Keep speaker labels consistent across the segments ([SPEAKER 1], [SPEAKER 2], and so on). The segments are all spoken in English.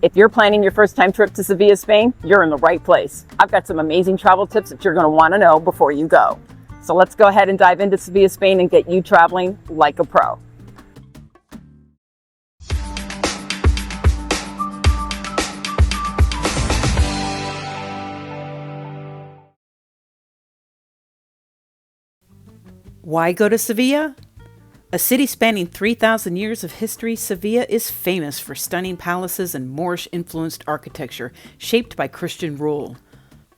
[SPEAKER 1] If you're planning your first time trip to Seville, Spain, you're in the right place. I've got some amazing travel tips that you're going to want to know before you go. So let's go ahead and dive into Seville, Spain and get you traveling like a pro.
[SPEAKER 2] Why go to Sevilla? A city spanning 3,000 years of history, Sevilla is famous for stunning palaces and Moorish-influenced architecture shaped by Christian rule,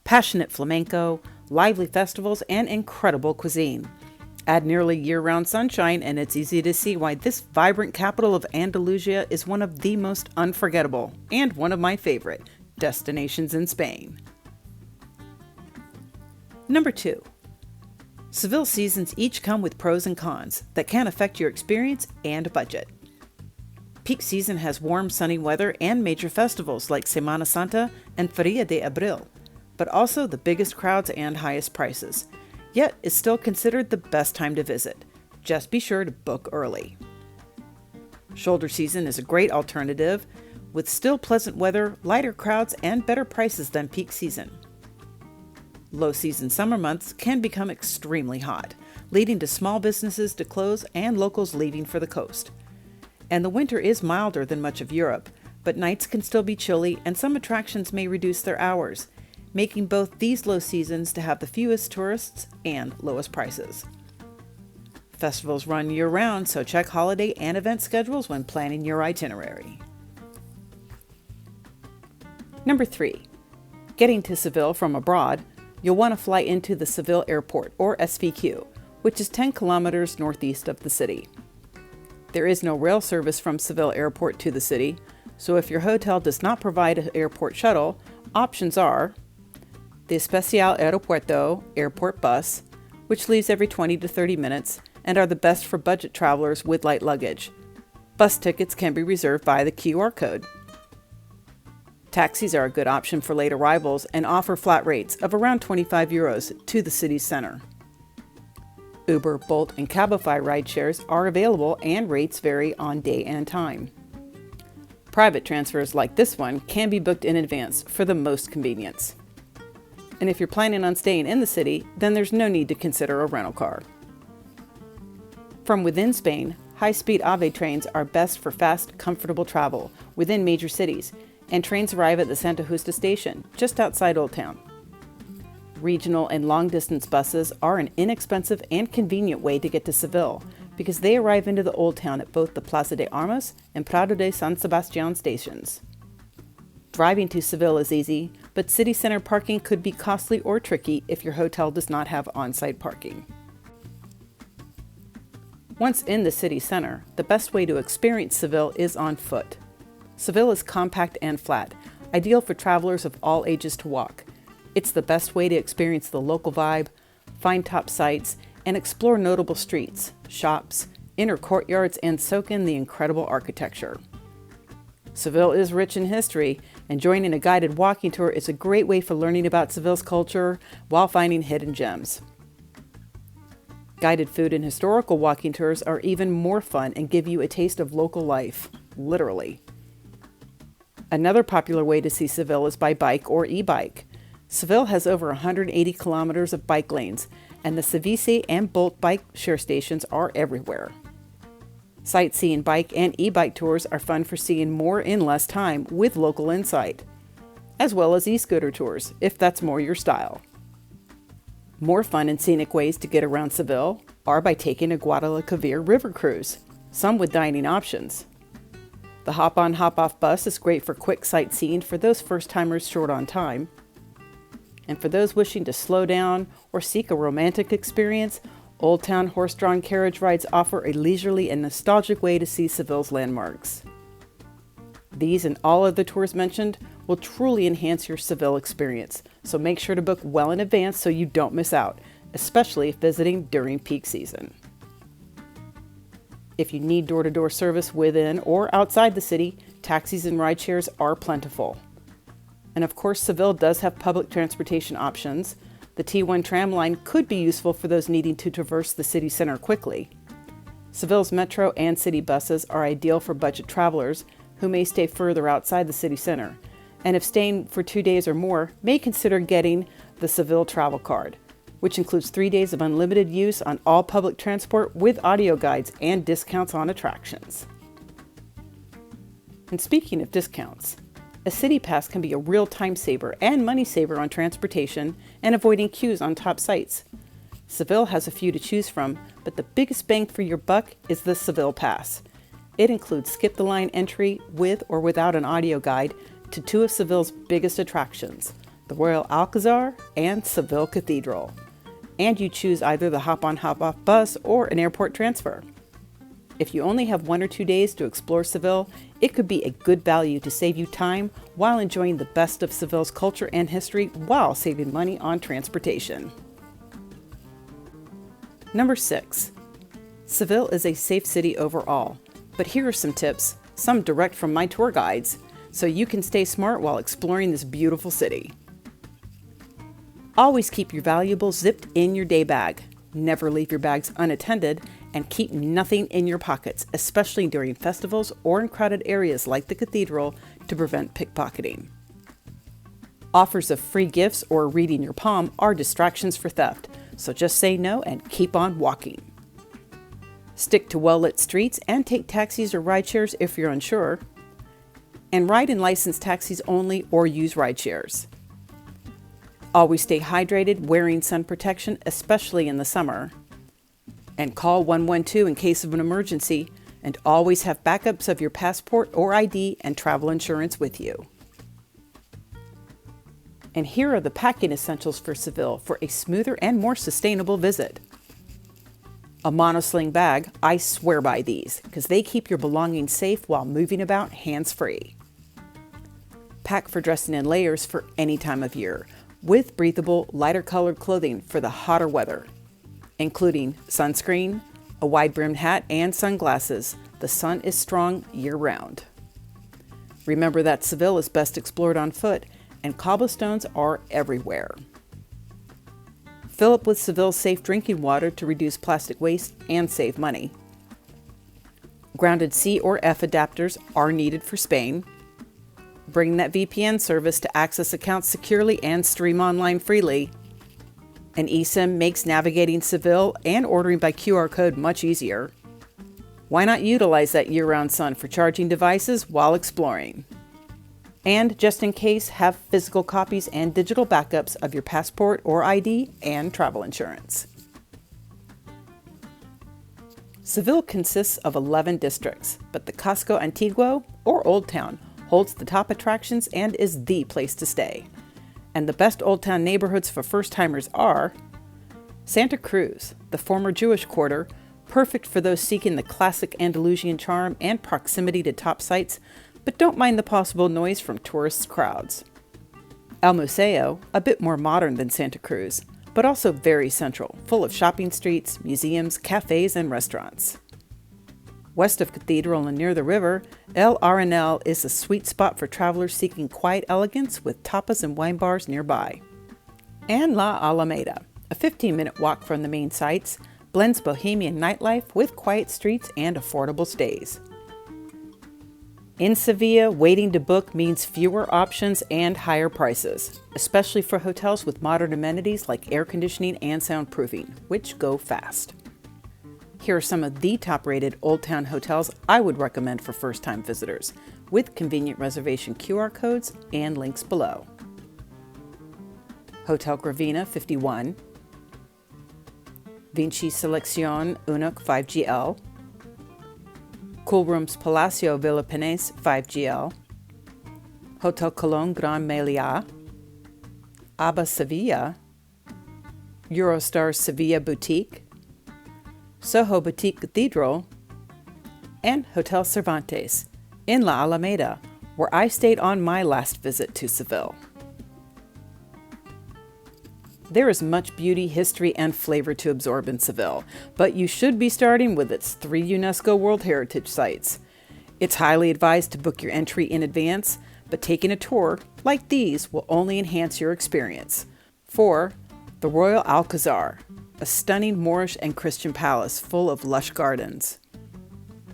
[SPEAKER 2] passionate flamenco, lively festivals, and incredible cuisine. Add nearly year-round sunshine, and it's easy to see why this vibrant capital of Andalusia is one of the most unforgettable, and one of my favorite, destinations in Spain. Number 2. Seville seasons each come with pros and cons that can affect your experience and budget. Peak season has warm, sunny weather and major festivals like Semana Santa and Feria de Abril, but also the biggest crowds and highest prices. Yet is still considered the best time to visit. Just be sure to book early. Shoulder season is a great alternative with still pleasant weather, lighter crowds, and better prices than peak season. Low season summer months can become extremely hot, leading to small businesses to close and locals leaving for the coast. And the winter is milder than much of Europe, but nights can still be chilly and some attractions may reduce their hours, making both these low seasons to have the fewest tourists and lowest prices. Festivals run year-round, so check holiday and event schedules when planning your itinerary. Number 3. Getting to Seville from abroad, you'll want to fly into the Seville Airport, or SVQ, which is 10 kilometers northeast of the city. There is no rail service from Seville Airport to the city, so if your hotel does not provide an airport shuttle, options are the Especial Aeropuerto airport bus, which leaves every 20 to 30 minutes and are the best for budget travelers with light luggage. Bus tickets can be reserved by the QR code. Taxis are a good option for late arrivals and offer flat rates of around 25 euros to the city's center. Uber, Bolt, and Cabify rideshares are available and rates vary on day and time. Private transfers like this one can be booked in advance for the most convenience. And if you're planning on staying in the city, then there's no need to consider a rental car. From within Spain, high-speed AVE trains are best for fast, comfortable travel within major cities, and trains arrive at the Santa Justa station, just outside Old Town. Regional and long-distance buses are an inexpensive and convenient way to get to Seville because they arrive into the Old Town at both the Plaza de Armas and Prado de San Sebastián stations. Driving to Seville is easy, but city center parking could be costly or tricky if your hotel does not have on-site parking. Once in the city center, the best way to experience Seville is on foot. Seville is compact and flat, ideal for travelers of all ages to walk. It's the best way to experience the local vibe, find top sights, and explore notable streets, shops, inner courtyards, and soak in the incredible architecture. Seville is rich in history, and joining a guided walking tour is a great way for learning about Seville's culture while finding hidden gems. Guided food and historical walking tours are even more fun and give you a taste of local life, literally. Another popular way to see Seville is by bike or e-bike. Seville has over 180 kilometers of bike lanes, and the Seville and Bolt bike share stations are everywhere. Sightseeing bike and e-bike tours are fun for seeing more in less time with local insight, as well as e-scooter tours, if that's more your style. More fun and scenic ways to get around Seville are by taking a Guadalquivir river cruise, some with dining options. The hop-on, hop-off bus is great for quick sightseeing for those first-timers short on time. And for those wishing to slow down or seek a romantic experience, Old Town horse-drawn carriage rides offer a leisurely and nostalgic way to see Seville's landmarks. These and all of the tours mentioned will truly enhance your Seville experience, so make sure to book well in advance so you don't miss out, especially if visiting during peak season. If you need door-to-door service within or outside the city, taxis and rideshares are plentiful. And of course, Seville does have public transportation options. The T1 tram line could be useful for those needing to traverse the city center quickly. Seville's metro and city buses are ideal for budget travelers who may stay further outside the city center, and if staying for 2 days or more, may consider getting the Seville Travel Card, which includes 3 days of unlimited use on all public transport with audio guides and discounts on attractions. And speaking of discounts, a city pass can be a real time saver and money saver on transportation and avoiding queues on top sites. Seville has a few to choose from, but the biggest bang for your buck is the Seville Pass. It includes skip-the-line entry with or without an audio guide to two of Seville's biggest attractions, the Royal Alcazar and Seville Cathedral. And you choose either the hop-on hop-off bus or an airport transfer. If you only have 1 or 2 days to explore Seville, it could be a good value to save you time while enjoying the best of Seville's culture and history while saving money on transportation. Number 6. Seville is a safe city overall, but here are some tips, some direct from my tour guides, so you can stay smart while exploring this beautiful city. Always keep your valuables zipped in your day bag. Never leave your bags unattended, and keep nothing in your pockets, especially during festivals or in crowded areas like the cathedral, to prevent pickpocketing. Offers of free gifts or reading your palm are distractions for theft, so just say no and keep on walking. Stick to well-lit streets and take taxis or rideshares if you're unsure. And ride in licensed taxis only or use rideshares. Always stay hydrated, wearing sun protection, especially in the summer. And call 112 in case of an emergency, and always have backups of your passport or ID and travel insurance with you. And here are the packing essentials for Seville for a smoother and more sustainable visit. A monosling bag, I swear by these, because they keep your belongings safe while moving about hands-free. Pack for dressing in layers for any time of year, with breathable, lighter colored clothing for the hotter weather, including sunscreen, a wide-brimmed hat, and sunglasses. The sun is strong year-round. Remember that Seville is best explored on foot, and cobblestones are everywhere. Fill up with Seville's safe drinking water to reduce plastic waste and save money. Grounded C or F adapters are needed for Spain. Bring that VPN service to access accounts securely and stream online freely. An eSIM makes navigating Seville and ordering by QR code much easier. Why not utilize that year-round sun for charging devices while exploring? And just in case, have physical copies and digital backups of your passport or ID and travel insurance. Seville consists of 11 districts, but the Casco Antiguo, or Old Town, holds the top attractions and is the place to stay. And the best Old Town neighborhoods for first-timers are Santa Cruz, the former Jewish quarter, perfect for those seeking the classic Andalusian charm and proximity to top sites, but don't mind the possible noise from tourist crowds. El Museo, a bit more modern than Santa Cruz, but also very central, full of shopping streets, museums, cafes, and restaurants. West of Cathedral and near the river, El Arenal is a sweet spot for travelers seeking quiet elegance with tapas and wine bars nearby. And La Alameda, a 15-minute walk from the main sites, blends bohemian nightlife with quiet streets and affordable stays. In Sevilla, waiting to book means fewer options and higher prices, especially for hotels with modern amenities like air conditioning and soundproofing, which go fast. Here are some of the top-rated Old Town hotels I would recommend for first-time visitors, with convenient reservation QR codes and links below. Hotel Gravina 51, Vinci Selección Unic 5GL, Cool Rooms Palacio Villa Penés 5GL, Hotel Colón Gran Meliá, Abba Sevilla, Eurostar Sevilla Boutique, Soho Boutique Cathedral, and Hotel Cervantes in La Alameda, where I stayed on my last visit to Seville. There is much beauty, history, and flavor to absorb in Seville, but you should be starting with its 3 UNESCO World Heritage Sites. It's highly advised to book your entry in advance, but taking a tour like these will only enhance your experience. For the Royal Alcazar, a stunning Moorish and Christian palace full of lush gardens.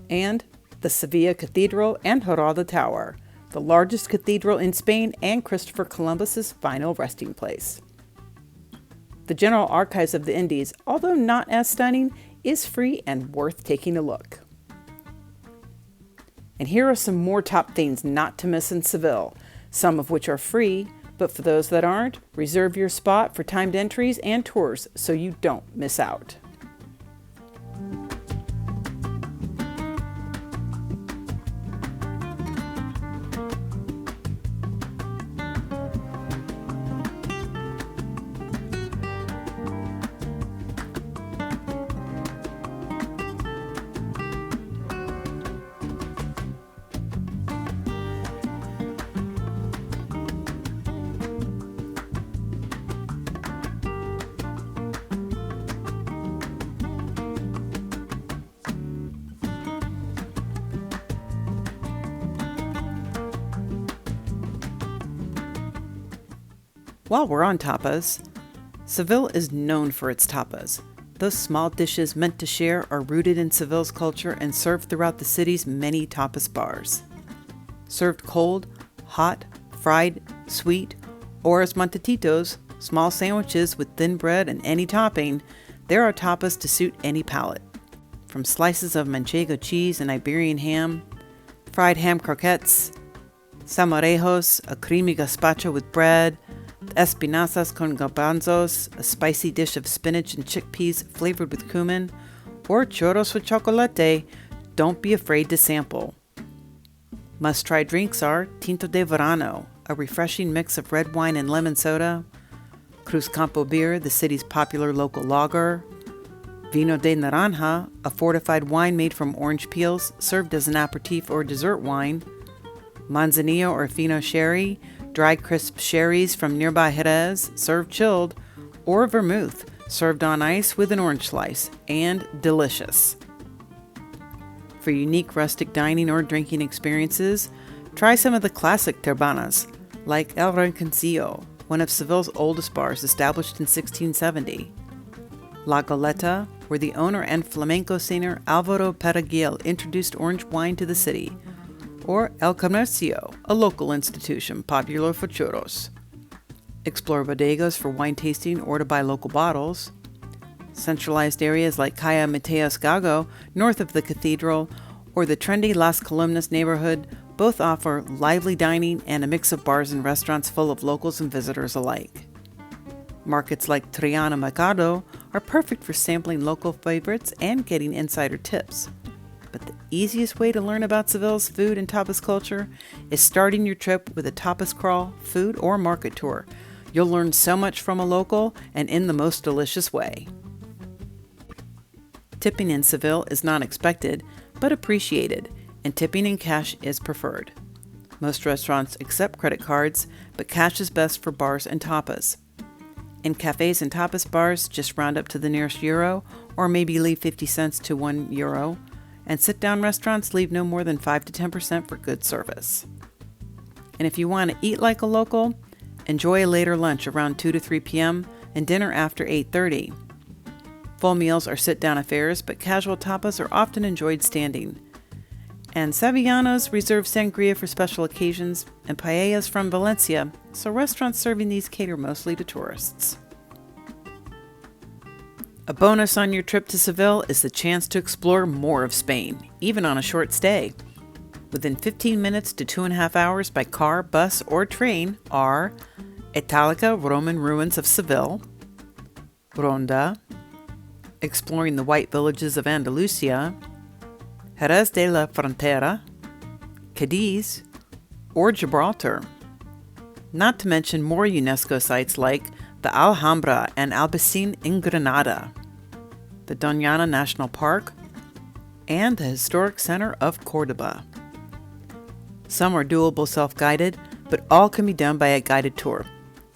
[SPEAKER 2] And the Sevilla Cathedral and Joralda Tower, the largest cathedral in Spain and Christopher Columbus's final resting place. The General Archives of the Indies, although not as stunning, is free and worth taking a look. And here are some more top things not to miss in Seville, some of which are free, but for those that aren't, reserve your spot for timed entries and tours so you don't miss out. While we're on tapas, Seville is known for its tapas. Those small dishes meant to share are rooted in Seville's culture and served throughout the city's many tapas bars. Served cold, hot, fried, sweet, or as montaditos, small sandwiches with thin bread and any topping, there are tapas to suit any palate. From slices of manchego cheese and Iberian ham, fried ham croquettes, salmorejos, a creamy gazpacho with bread, espinazas con garbanzos, a spicy dish of spinach and chickpeas flavored with cumin, or churros with chocolate, don't be afraid to sample. Must-try drinks are Tinto de Verano, a refreshing mix of red wine and lemon soda, Cruz Campo beer, the city's popular local lager, Vino de Naranja, a fortified wine made from orange peels served as an aperitif or dessert wine, Manzanillo or Fino sherry, dry crisp sherries from nearby Jerez, served chilled, or vermouth, served on ice with an orange slice, and delicious. For unique rustic dining or drinking experiences, try some of the classic terbanas, like El Rinconcillo, one of Seville's oldest bars established in 1670. La Goleta, where the owner and flamenco singer Alvaro Peragil introduced orange wine to the city, or El Comercio, a local institution popular for churros. Explore bodegas for wine tasting or to buy local bottles. Centralized areas like Calle Mateos Gago, north of the cathedral, or the trendy Las Columnas neighborhood both offer lively dining and a mix of bars and restaurants full of locals and visitors alike. Markets like Triana Mercado are perfect for sampling local favorites and getting insider tips. But the easiest way to learn about Seville's food and tapas culture is starting your trip with a tapas crawl, food, or market tour. You'll learn so much from a local and in the most delicious way. Tipping in Seville is not expected, but appreciated, and tipping in cash is preferred. Most restaurants accept credit cards, but cash is best for bars and tapas. In cafes and tapas bars, just round up to the nearest euro, or maybe leave 50 cents to €1, and sit-down restaurants leave no more than 5 to 10% for good service. And if you want to eat like a local, enjoy a later lunch around 2 to 3 p.m. and dinner after 8:30. Full meals are sit-down affairs, but casual tapas are often enjoyed standing. And Sevillanos reserve sangria for special occasions and paellas from Valencia, so restaurants serving these cater mostly to tourists. A bonus on your trip to Seville is the chance to explore more of Spain, even on a short stay. Within 15 minutes to 2.5 hours by car, bus, or train are Italica Roman ruins of Seville, Ronda, exploring the white villages of Andalusia, Jerez de la Frontera, Cadiz, or Gibraltar. Not to mention more UNESCO sites like the Alhambra and Albaicin in Granada, the Doñana National Park, and the Historic Center of Cordoba. Some are doable self-guided, but all can be done by a guided tour.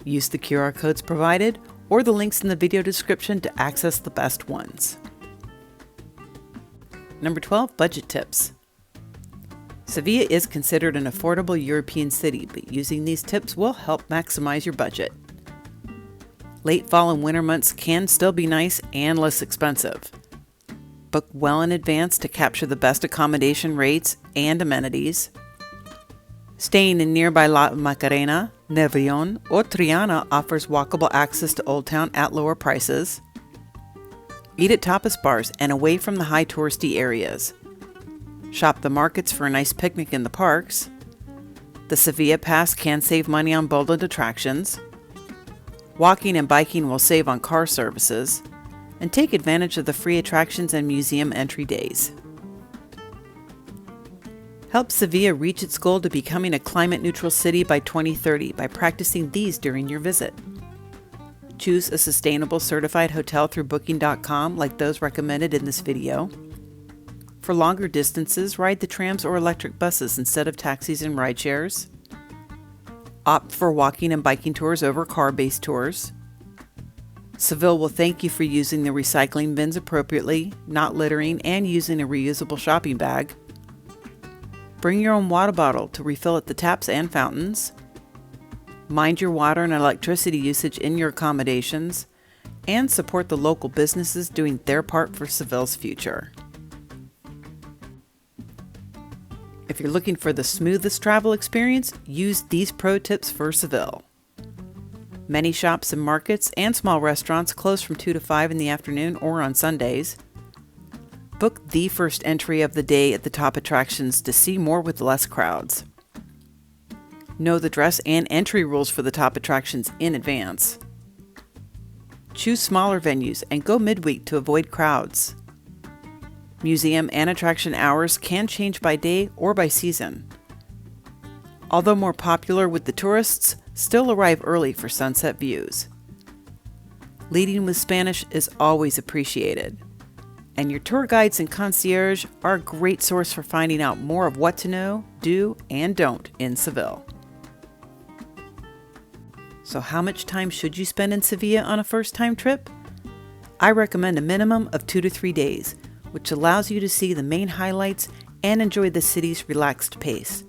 [SPEAKER 2] Use the QR codes provided or the links in the video description to access the best ones. Number 12, budget tips. Sevilla is considered an affordable European city, but using these tips will help maximize your budget. Late fall and winter months can still be nice and less expensive. Book well in advance to capture the best accommodation rates and amenities. Staying in nearby La Macarena, Nervión, or Triana offers walkable access to Old Town at lower prices. Eat at tapas bars and away from the high touristy areas. Shop the markets for a nice picnic in the parks. The Sevilla Pass can save money on bolded attractions. Walking and biking will save on car services. And take advantage of the free attractions and museum entry days. Help Sevilla reach its goal to becoming a climate-neutral city by 2030 by practicing these during your visit. Choose a sustainable certified hotel through Booking.com like those recommended in this video. For longer distances, ride the trams or electric buses instead of taxis and rideshares. Opt for walking and biking tours over car-based tours. Seville will thank you for using the recycling bins appropriately, not littering, and using a reusable shopping bag. Bring your own water bottle to refill at the taps and fountains. Mind your water and electricity usage in your accommodations, and support the local businesses doing their part for Seville's future. If you're looking for the smoothest travel experience, use these pro tips for Seville. Many shops and markets and small restaurants close from 2 to 5 in the afternoon or on Sundays. Book the first entry of the day at the top attractions to see more with less crowds. Know the dress and entry rules for the top attractions in advance. Choose smaller venues and go midweek to avoid crowds. Museum and attraction hours can change by day or by season. Although more popular with the tourists, still arrive early for sunset views. Leading with Spanish is always appreciated. And your tour guides and concierge are a great source for finding out more of what to know, do, and don't in Seville. So how much time should you spend in Sevilla on a first-time trip? I recommend a minimum of 2 to 3 days, which allows you to see the main highlights and enjoy the city's relaxed pace.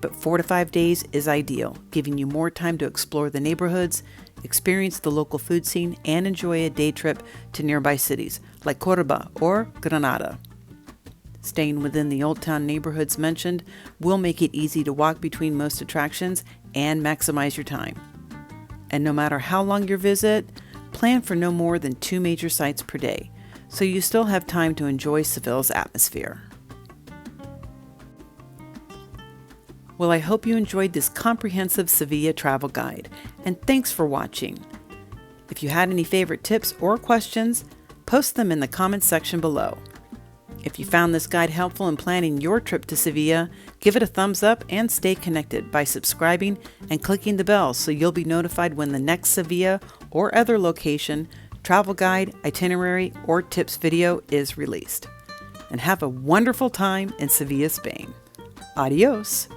[SPEAKER 2] But 4 to 5 days is ideal, giving you more time to explore the neighborhoods, experience the local food scene, and enjoy a day trip to nearby cities like Córdoba or Granada. Staying within the Old Town neighborhoods mentioned will make it easy to walk between most attractions and maximize your time. And no matter how long your visit, plan for no more than 2 major sites per day, so you still have time to enjoy Seville's atmosphere. Well, I hope you enjoyed this comprehensive Sevilla travel guide, and thanks for watching. If you had any favorite tips or questions, post them in the comments section below. If you found this guide helpful in planning your trip to Sevilla, give it a thumbs up and stay connected by subscribing and clicking the bell so you'll be notified when the next Sevilla or other location, travel guide, itinerary, or tips video is released. And have a wonderful time in Seville, Spain. Adios!